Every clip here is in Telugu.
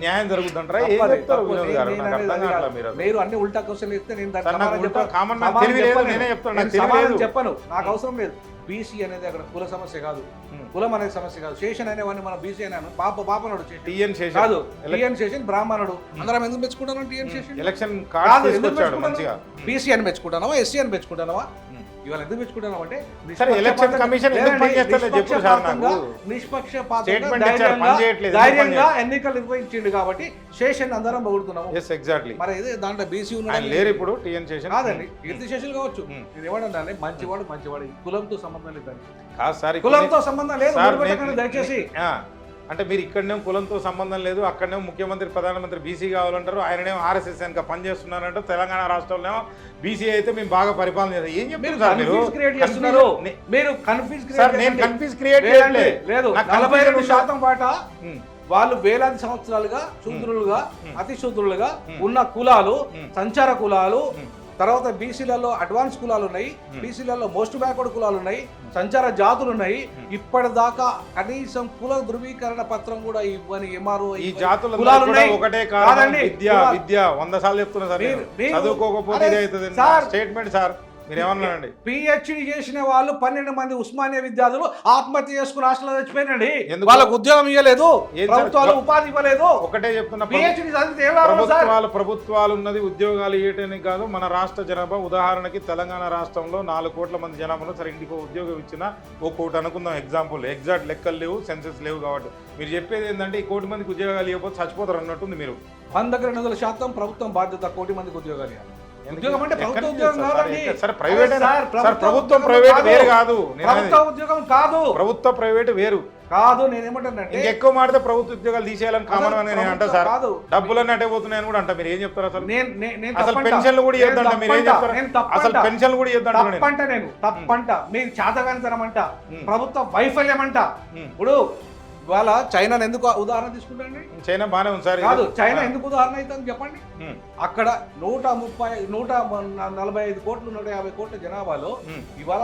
న్యాయం జరుగుతుంటారా? మీరు అన్ని ఉల్టా క్వశ్చన్ ఇస్తే నేను చెప్పను, నాకు అవసరం లేదు. బీసీ అనేది అక్కడ కుల సమస్య కాదు, కులం అనేది సమస్య కాదు. శేషన్ అనేవాడిని మనం బీసీ అనేవాడు పాపనుడు కాదు, టీఎన్ శేషన్ బ్రాహ్మణుడు. అందరం ఎందుకు మెచ్చుకుంటాను టీఎన్ శేషన్? ఎలక్షన్ బీసీ అని మెచ్చుకుంటానవా, ఎస్సీ అని మెచ్చుకుంటానవా? ఇవాళ ఎందుకు మెచ్చుకుంటాను అంటే ధైర్యంగా ఎన్నికలు నిర్వహించిండు కాబట్టి శేషన్ అందరం పొగుడుతున్నాము. మరి దాంట్లో బీసీ లేరు ఇప్పుడు టీఎన్ శేషన్ కాదండి, కీర్తి శేషన్ కావచ్చు. నేను ఏమన్నా మంచివాడు కులంతో సంబంధం లేదండి. కాదు సార్, కులంతో సంబంధం లేదు దయచేసి. అంటే మీరు ఇక్కడనేమో కులంతో సంబంధం లేదు, అక్కడనేమో ముఖ్యమంత్రి ప్రధానమంత్రి బీసీ కావాలంటారు, ఆయననేమో ఆర్ఎస్ఎస్ వెనక పనిచేస్తున్నారంటే తెలంగాణ రాష్ట్రంలో బీసీ అయితే మేము బాగా పరిపాలన చేస్తాం. ఏం చెప్తారు మీరు? నేను కన్ఫ్యూజ్ క్రియేట్ లేదు. 42% పాట వాళ్ళు వేలాది సంవత్సరాలుగా శూద్రులుగా అతి శూద్రులుగా ఉన్న కులాలు, సంచార కులాలు, తర్వాత బీసీలలో అడ్వాన్స్ కులాలు ఉన్నాయి, బీసీలలో మోస్ట్ బ్యాక్వర్డ్ కులాలు ఉన్నాయి, సంచార జాతులు ఉన్నాయి. ఇప్పటిదాకా కనీసం కుల ధృవీకరణ పత్రం కూడా ఇవ్వని ఎంఆర్ఓ ఈ జాతులు ఒకటే కాదండి. విద్య 100 సార్లు చెప్తున్నా సార్, చదువుకోకపోతే స్టేట్మెంట్ సార్. మీరేమన్నారండి? పిహెచ్డి చేసిన వాళ్ళు 12 మంది ఉస్మానియా విద్యార్థులు ఆత్మహత్య చేసుకుని హాస్టల్లో చచ్చిపోయినండి. వాళ్ళకు ఉద్యోగం ఇవ్వలేదు, ప్రభుత్వాలు ఉపాధి ఇవ్వలేదు. ఒకటే చెప్తున్నా, పిహెచ్డి ప్రభుత్వాలు ఉన్నది ఉద్యోగాలు ఇవ్వటానికి కాదు. మన రాష్ట్ర జనాభా ఉదాహరణకి తెలంగాణ రాష్ట్రంలో 4 కోట్ల మంది జనాభాలో సరే ఇంటికి ఉద్యోగం ఇచ్చినా 1 కోటి అనుకుందాం ఎగ్జాంపుల్. ఎగ్జాక్ట్ లెక్కలు లేవు, సెన్సెస్ లేవు కాబట్టి మీరు చెప్పేది ఏంటంటే ఈ 1 కోటి మందికి ఉద్యోగాలు ఇవ్వకపోతే చచ్చిపోతారు అన్నట్టుంది. మీరు 100% ప్రభుత్వం బాధ్యత 1 కోటి మందికి ఉద్యోగాలు ఇవ్వాలి. ఉద్యోగం అంటే ప్రభుత్వ ఉద్యోగం కాదండి, ప్రభుత్వం ప్రైవేట్ వేరు కాదు. ప్రభుత్వ ఉద్యోగం కాదు, ప్రభుత్వ ప్రైవేట్ వేరు కాదు. నేనేమంటానంటే ఎక్కువ మాడితే ప్రభుత్వ ఉద్యోగాలు తీసేయాలని కామన్ అని నేను అంటా సార్. డబ్బులన్నీ అటే పోతున్నాయని కూడా అంట. మీరు ఏం చెప్తారు అసలు? అసలు పెన్షన్లు కూడా ఇవ్వద్దంట. మీరు ఏం చెప్తారు? అసలు పెన్షన్లు కూడా ఇవ్వద్దంట. నేను తప్పంట, మీరు చేతగానితనమంట, ప్రభుత్వ వైఫల్యం అంట. ఇప్పుడు ఇవాళ చైనాను ఎందుకు ఉదాహరణ తీసుకుంటాండి? చైనా బాగానే ఉంది సార్. కాదు, చైనా ఎందుకు ఉదాహరణ అవుతుంది చెప్పండి. అక్కడ 145 కోట్లు 150 కోట్ల జనాభాలో ఇవాళ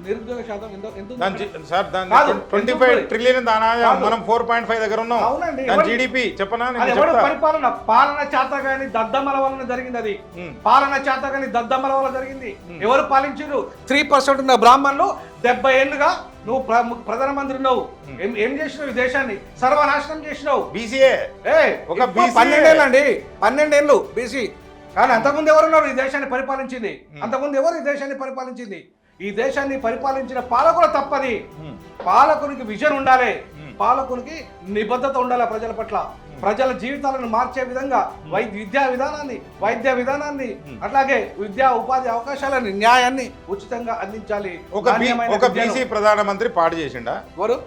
నిరుద్యోగ శాతం సార్ 25 ట్రిలియన్ మనం 4.5 దగ్గర ఉన్నాం. అవునండి. జీడిపి చెప్పనా? పాలన చేత గాని దద్దమ్మల వలన జరిగింది. అది పాలన చేత గాని దద్దమ్మల వల్ల జరిగింది. ఎవరు పాలించారు? 3% ఉన్న బ్రాహ్మణులు 70 ఏళ్ళుగా నువ్వు ప్రధానమంత్రి ఉన్నావు. ఏం చేసినావు? ఈ దేశాన్ని సర్వనాశనం చేసినావు. బీసీఏ 12 ఏళ్ళు అండి, 12 ఏళ్ళు బీసీ. కానీ అంతకుముందు ఎవరున్నారు ఈ దేశాన్ని పరిపాలించింది? అంతకుముందు ఎవరు ఈ దేశాన్ని పరిపాలించింది? ఈ దేశాన్ని పరిపాలించిన పాలకుల తప్పది. పాలకునికి విజన్ ఉండాలి, పాలకునికి నిబద్ధత ఉండాలి ప్రజల పట్ల. ప్రజల జీవితాలను మార్చే విధంగా వైద్య విధానాన్ని అట్లాగే విద్యా ఉపాధి అవకాశాలని, న్యాయాన్ని ఉచితంగా అందించాలి. ఒక బీసీ ప్రధానమంత్రి పాడు చేసిండా?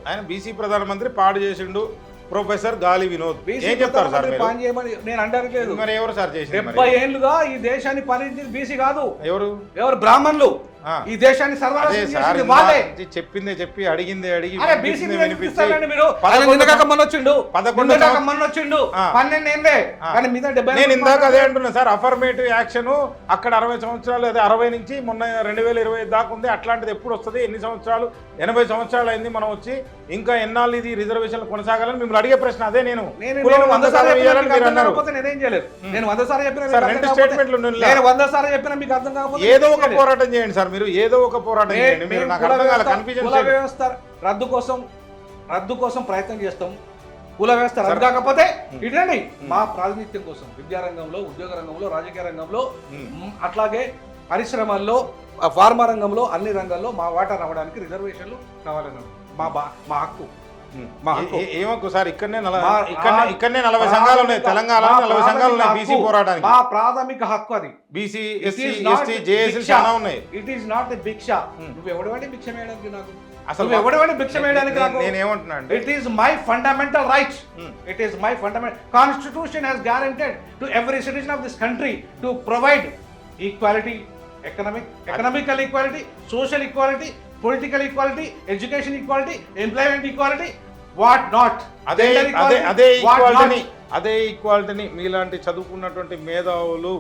ఆయన బీసీ ప్రధానమంత్రి పాడు చేసిండు. ప్రొఫెసర్ గాలి వినోద్ ఏం చెప్తారు సార్? నేను అంటారు మరి ఎవరు సార్ చేసి 70 ఏళ్ళుగా ఈ దేశాన్ని పాలించింది బీసీ కాదు. ఎవరు? బ్రాహ్మణులు. ఈ దేశాన్ని చెప్పిందే చెప్పి అడిగిందే అడిగి నేను ఇందాక అదే అంటున్నా సార్. అఫర్మేటివ్ యాక్షన్ అక్కడ 60 సంవత్సరాలు, అదే 60 నుంచి మొన్న 2025 దాకా ఉంది. అట్లాంటిది ఎప్పుడు వస్తుంది? ఎన్ని సంవత్సరాలు? 80 సంవత్సరాలు అయింది మనం వచ్చి. ఇంకా ఎన్నాళ్ళు ఇది రిజర్వేషన్లు కొనసాగాలని మిమ్మల్ని అడిగే ప్రశ్న అదే. నేను ఏదో ఒక పోరాటం చేయండి సార్. మీరు ఏదో ఒక పోరాటం చేయండి. మీరు నాకు అర్థం కాల కన్ఫ్యూజన్. కుల వ్యవస్థ రద్దు కోసం ప్రయత్నం చేస్తాం. కుల వ్యవస్థ రద్దు కాకపోతే ఇటండి మా ప్రాతినిధ్యం కోసం విద్యారంగంలో, ఉద్యోగ రంగంలో, రాజకీయ రంగంలో, అట్లాగే పరిశ్రమల్లో, ఫార్మా రంగంలో, అన్ని రంగాల్లో మా వాటా రావడానికి రిజర్వేషన్లు కావాలన్నారు. మా హక్కు. ఏమకు సార్? ఇక్కడనే 40 సంఘాలు ఉన్నాయి. తెలంగాణలో 40 సంఘాలు ఉన్నాయి బీసీ పోరాటానికి. మా ప్రాథమిక హక్కు అది. బీసీ, ఎస్సీ, ఎస్టీ, జేఏసీ చాలా ఉన్నాయి. ఇట్ ఈస్ నాట్ ఎ భిక్ష. నువ్వు ఎవడవాడి భిక్ష వేయడానికి నాకు? అసలు ఎవడవాడి భిక్ష వేయడానికి నాకు? నేనేమంటున్నా అంటే it is my fundamental right. It is my fundamental. Constitution has guaranteed to every citizen of this country to provide equality, economical equality, social equality, political equality, education equality, employment equality, what not. అదే ఈక్వాలిటీని మీలాంటి చదువుకున్నటువంటి మేధావులు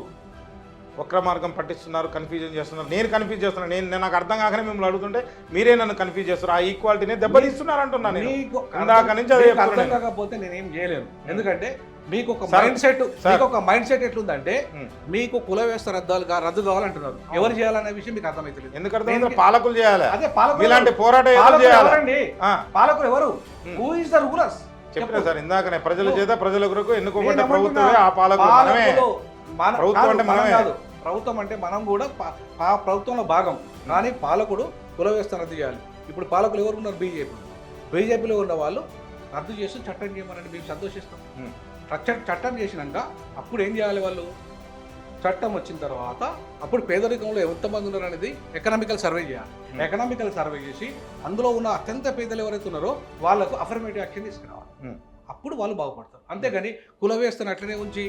వక్ర మార్గం పట్టిస్తున్నారు, కన్ఫ్యూజన్ చేస్తున్నారు. నేను కన్ఫ్యూజ్ చేస్తున్నాను. నేను నాకు అర్థం కాకనే మిమ్మల్ని అడుగుతుంటే మీరే నన్ను కన్ఫ్యూజ్ చేస్తారు. ఆ ఈక్వాలిటీనే దెబ్బతీస్తున్నారు అంటున్నాను నేను. ఇందాక నుంచి అదే అర్థం చెప్తున్నాను. కాకపోతే నేనేం చేయలేను. ఎందుకంటే మీకు ఒక మైండ్ సెట్ ఎట్లుందంటే మీకు కుల వ్యవస్థ రద్దు కావాలంటున్నారు. ఎవరు చేయాలనే విషయం మీకు అర్థమైతలేదు. ఎందుకంటే పాలకులు చేయాలి. అదే పాలకులు ఇలాంటి పోరాటం ఎవరండి? పాలకులు ఎవరు? Who is the rulers? చెప్పిన సార్ ఇందాకనే ప్రజల చేత ప్రజల కొరకు ఎన్నుకోబడ్డ ప్రభుత్వమే ఆ పాలకులు. మనమే ప్రభుత్వం అంటే మనమే కాదు. ప్రభుత్వం అంటే మనం కూడా ప్రభుత్వంలో భాగం. కానీ పాలకుడు కుల వ్యవస్థ రద్దు చేయాలి. ఇప్పుడు పాలకులు ఎవరు ఉన్నారు? బీజేపీలో ఉన్న వాళ్ళు రద్దు చేసి చట్టం చేయమనండి, మేము సంతోషిస్తాం. చట్టం చేసినాక అప్పుడు ఏం చేయాలి వాళ్ళు? చట్టం వచ్చిన తర్వాత అప్పుడు పేదరికంలో ఎంతమంది ఉన్నారు అనేది ఎకనామికల్ సర్వే చేయాలి. ఎకనామికల్ సర్వే చేసి అందులో ఉన్న అత్యంత పేదలు ఎవరైతే ఉన్నారో వాళ్ళకు అఫర్మేటివ్ యాక్షన్ తీసుకురావాలి. అప్పుడు వాళ్ళు బాగుపడతారు. అంతేగాని కుల వ్యవస్థను అట్లనే ఉంచి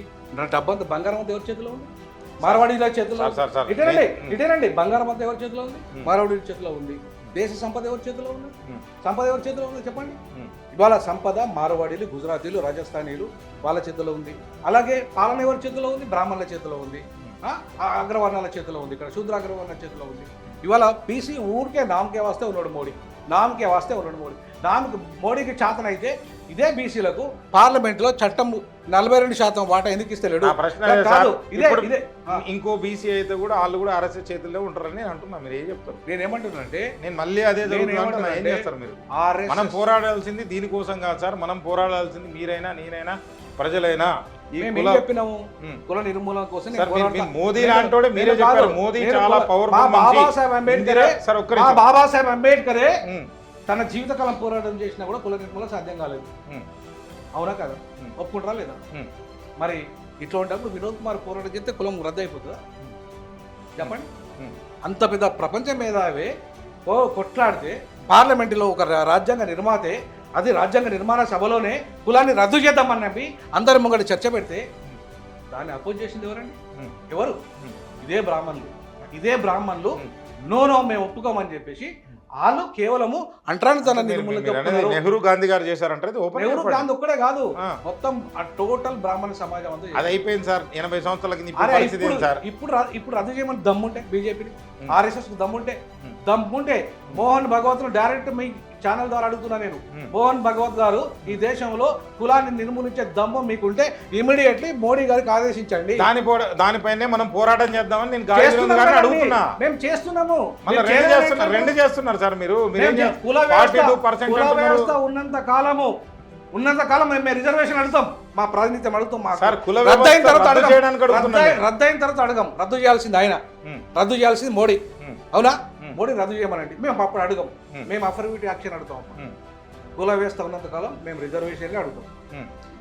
డబ్బంతా బంగారం అంతా ఎవరి చేతిలో ఉంది? మార్వాడీల చేతిలో. ఇటేనండి బంగారం అంతా ఎవరి చేతిలో ఉంది? మార్వాడీల చేతిలో ఉంది. దేశ సంపద ఎవరి చేతిలో ఉంది? సంపద ఎవరి చేతిలో ఉంది చెప్పండి? ఇవాళ సంపద మార్వాడీలు, గుజరాతీలు, రాజస్థానీలు వాళ్ళ చేతిలో ఉంది. అలాగే పాలన ఎవరి చేతిలో ఉంది? బ్రాహ్మణుల చేతిలో ఉంది, అగ్రవర్ణాల చేతిలో ఉంది, ఇక్కడ శూద్ర అగ్రవర్ణాల చేతిలో ఉంది. ఇవాళ బీసీ ఊరికే నామకే వాస్తే ఉన్నాడు మోడీ, నామకే వాస్తే ఉన్నాడు మోడీ. మోడీకి చేతన అయితే ఇదే బీసీలకు పార్లమెంట్లో చట్టం 42% వాటా ఎందుకు ఇస్తలేడు? ఇంకో బీసీ అయితే కూడా వాళ్ళు కూడా ఆర్ఎస్ఎస్ చేతుల్లో ఉంటారని నేను అంటున్నా. మీరు ఏం చెప్తారు? నేనేమంటున్నానంటే నేను మళ్ళీ అదే ఏం చేస్తారు మీరు? మనం పోరాడాల్సింది దీనికోసం కాదు సార్. మనం పోరాడాల్సింది మీరైనా నేనైనా ప్రజలైనా చెప్పినాము కుల నిర్మూలన కోసం. మోదీ లాంటి మీరే చెప్పారు. మోదీ చాలా పవర్ఫుల్. బాబాసాహెబ్ అంబేద్కరే తన జీవితకాలం పోరాటం చేసినా కూడా కుల నిర్మూలన సాధ్యం కాలేదు. అవునా కదా? ఒప్పుకుంటారా లేదా? మరి ఇట్లాంటప్పుడు వినోద్ కుమార్ పోరాటం చేస్తే కులం రద్దు అయిపోతుందా చెప్పండి? అంత పెద్ద ప్రపంచ మేధావే కొట్లాడితే పార్లమెంటులో ఒక రాజ్యాంగ నిర్మాతే అది రాజ్యాంగ నిర్మాణ సభలోనే కులాన్ని రద్దు చేద్దామని అందరి ముంగడి చర్చ పెడితే దాన్ని అపోజ్ చేసింది ఎవరండి? ఎవరు? ఇదే బ్రాహ్మణులు నో మేము ఒప్పుకోమని చెప్పేసి వాళ్ళు కేవలము అంటరానితన నెహ్రూ గాంధీ గారు చేశారంటే నెహ్రూ గాంధీ ఒక్కడే కాదు, మొత్తం టోటల్ బ్రాహ్మణ సమాజం అంతా అది అయిపోయింది సార్. 80 సంవత్సరాల ఇప్పుడు రద్దు చేయమని దమ్ముంటే బీజేపీని, ఆర్ఎస్ఎస్ దమ్ముంటే మోహన్ భగవత్ డైరెక్ట్ మీ ఛానల్ ద్వారా అడుగుతున్నా నేను. మోహన్ భగవత్ గారు ఈ దేశంలో కులాన్ని నిర్మూలించే దమ్ము మీకుంటే ఇమీడియట్లీ మోడీ గారికి ఆదేశించండి. దానిపైనే మనం పోరాటం చేద్దామని నేను అడుగుతున్నా. మేము చేస్తున్నాము. రెండు చేస్తున్నారు సార్ మీరు. కుల వ్యవస్థ ఉన్నంత కాలం మేము రిజర్వేషన్ అడుగుతాం, మా ప్రాతినిధ్యం అడుగుతాం. రద్దయిన తర్వాత అడగం. రద్దు చేయాల్సింది ఆయన, రద్దు చేయాల్సింది మోడీ. అవునా? మోడీ రద్దు చేయమనండి, మేము అప్పుడు అడగం. మేము అఫర్మేటివ్ యాక్షన్ అడుగుతాం. కుల వ్యవస్థ ఉన్నంత కాలం మేము రిజర్వేషన్ అడుగుతాం.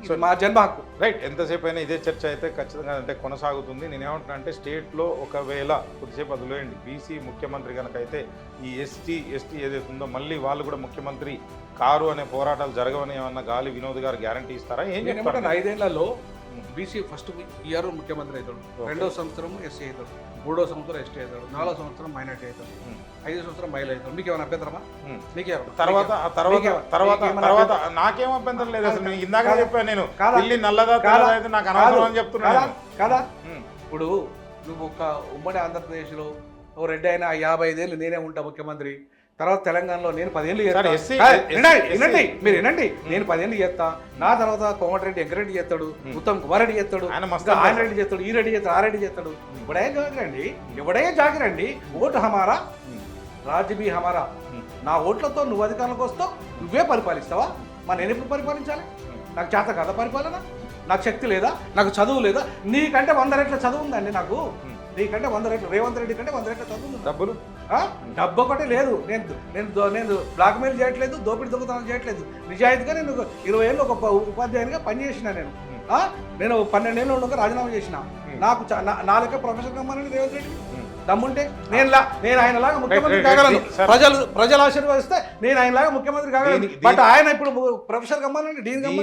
సో మా జన్మ హక్కు. రైట్. ఎంతసేపు అయినా ఇదే చర్చ అయితే ఖచ్చితంగా అంటే కొనసాగుతుంది. నేనేమంటున్నా అంటే స్టేట్లో ఒకవేళ కొద్దిసేపు వదిలేయండి, బీసీ ముఖ్యమంత్రి కనుక అయితే ఈ ఎస్టీ ఏదైతే ఉందో మళ్ళీ వాళ్ళు కూడా ముఖ్యమంత్రి కారు అనే పోరాటాలు జరగవని ఏమన్నా గాలి వినోద్ గారు గ్యారంటీ ఇస్తారా? ఏం చెప్తారు? 5 ఏళ్లలో బీసీ ఫస్ట్ ఇయర్ ముఖ్యమంత్రి అవుతాడు, 2వ సంవత్సరం ఎస్సీ అవుతాడు, 3వ సంవత్సరం ఎస్టీ అవుతాడు, 4వ సంవత్సరం మైనార్టీ అవుతాడు, 5వ సంవత్సరం మహిళ అవుతాడు. మీకు ఏమైనా అభ్యంతరమా? తర్వాత నాకేం అభ్యంతరం లేదు అసలు. ఇందాక చెప్పాను నేను ఢిల్లీ నల్లదా అయితే నాకు అనవసరం అని చెప్తున్నాను కదా. ఇప్పుడు నువ్వు ఒక ఉమ్మడి ఆంధ్రప్రదేశ్లో ఓ రెడ్డి అయినా 55 ఏళ్ళు నేనే ఉంటా ముఖ్యమంత్రి. తర్వాత తెలంగాణలో నేను 10 ఏళ్ళు మీరు వినండి, నేను 10 ఏళ్ళు చేస్తా. నా తర్వాత కోమటిరెడ్డి వెంకరెడ్డి చేస్తాడు, ఉత్తమ్ కుమార్ రెడ్డి చేస్తాడు, ఆయన రెడ్డి చేస్తాడు, ఈ రెడ్డి చేస్తాడు, ఆ రెడ్డి చేస్తాడు. ఎవడే జాగిరండి ఓటు హమారా రాజ్యభీ హమారా. నా ఓట్లతో నువ్వు అధికారంలోకి వస్తావు, నువ్వే పరిపాలిస్తావా? మరి నేను ఎప్పుడు పరిపాలించాలి? నాకు చేత కదా పరిపాలన? నాకు శక్తి లేదా? నాకు చదువు లేదా? నీకంటే 100 రెట్ల చదువు ఉందండి నాకు. నీకంటే 100 రెట్లు, రేవంత్ రెడ్డి కంటే 100 రెట్ల చదువు ఉంది. డబ్బు ఒకటే లేదు. నేను బ్లాక్మెయిల్ చేయట్లేదు, దోపిడీ దొంగతనం చేయట్లేదు. నిజాయితీగా నేను 20 ఏళ్ళు ఒక ఉపాధ్యాయునిగా పనిచేసిన. నేను 12 ఏళ్ళు ఉండగా రాజీనామా చేసిన. నాకు నా లెక్క ప్రొఫెసర్ కమ్మాలని రేవంత్ రెడ్డి దమ్ముంటే నేను ఆయనలాగా ముఖ్యమంత్రి కాగలను. ప్రజలు ఆశీర్వదిస్తే నేను ఆయనలాగా ముఖ్యమంత్రి కాగలను. బట్ ఆయన ఇప్పుడు ప్రొఫెసర్ కమ్మాలని డీన్